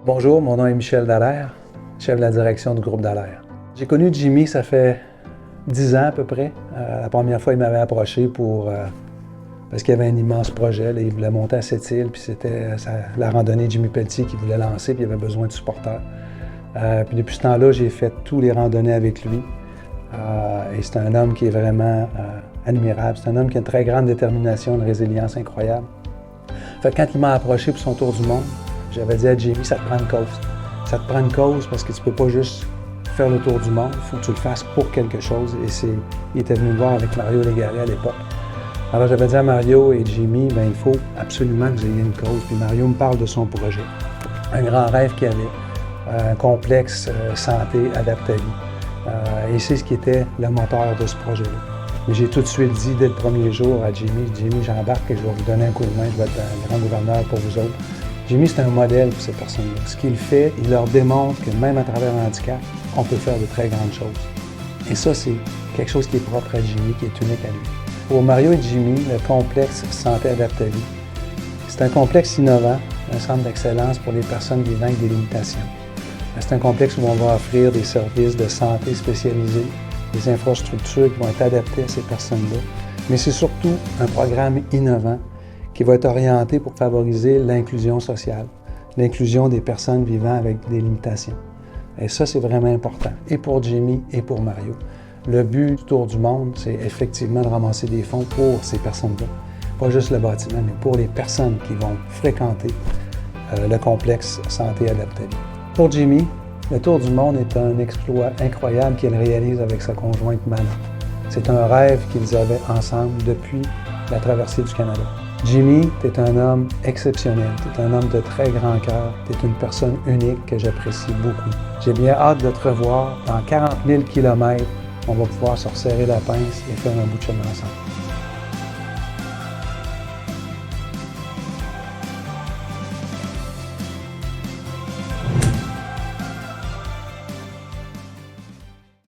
Bonjour, mon nom est Michel Dallaire, chef de la direction du groupe Dallaire. J'ai connu Jimmy, ça fait 10 ans à peu près. La première fois, il m'avait approché parce qu'il y avait un immense projet. Là, il voulait monter à Sept-Îles, puis c'était la randonnée Jimmy Pelletier qu'il voulait lancer, puis il avait besoin de supporters. Puis depuis ce temps-là, j'ai fait tous les randonnées avec lui. Et c'est un homme qui est vraiment admirable. C'est un homme qui a une très grande détermination, une résilience incroyable. Fait que quand il m'a approché pour son tour du monde, j'avais dit à Jimmy, ça te prend une cause. Ça te prend une cause parce que tu peux pas juste faire le tour du monde, il faut que tu le fasses pour quelque chose. Et il était venu me voir avec Mario Légaré à l'époque. Alors j'avais dit à Mario et Jimmy, il faut absolument que vous ayez une cause. Puis Mario me parle de son projet. Un grand rêve qu'il avait, un complexe santé Adaptavie. Et c'est ce qui était le moteur de ce projet-là. Mais j'ai tout de suite dit dès le premier jour à Jimmy, j'embarque et je vais vous donner un coup de main, je vais être un grand gouverneur pour vous autres. Jimmy, c'est un modèle pour ces personnes-là. Ce qu'il fait, il leur démontre que même à travers un handicap, on peut faire de très grandes choses. Et ça, c'est quelque chose qui est propre à Jimmy, qui est unique à lui. Pour Mario et Jimmy, le complexe Santé Adaptavie, c'est un complexe innovant, un centre d'excellence pour les personnes vivant avec des limitations. C'est un complexe où on va offrir des services de santé spécialisés, des infrastructures qui vont être adaptées à ces personnes-là. Mais c'est surtout un programme innovant qui va être orienté pour favoriser l'inclusion sociale, l'inclusion des personnes vivant avec des limitations. Et ça, c'est vraiment important, et pour Jimmy et pour Mario. Le but du Tour du monde, c'est effectivement de ramasser des fonds pour ces personnes-là. Pas juste le bâtiment, mais pour les personnes qui vont fréquenter le complexe Santé Adaptavie. Pour Jimmy, le Tour du monde est un exploit incroyable qu'il réalise avec sa conjointe Manon. C'est un rêve qu'ils avaient ensemble depuis la traversée du Canada. Jimmy, tu es un homme exceptionnel, tu es un homme de très grand cœur, tu es une personne unique que j'apprécie beaucoup. J'ai bien hâte de te revoir. Dans 40 000 kilomètres, on va pouvoir se resserrer la pince et faire un bout de chemin ensemble.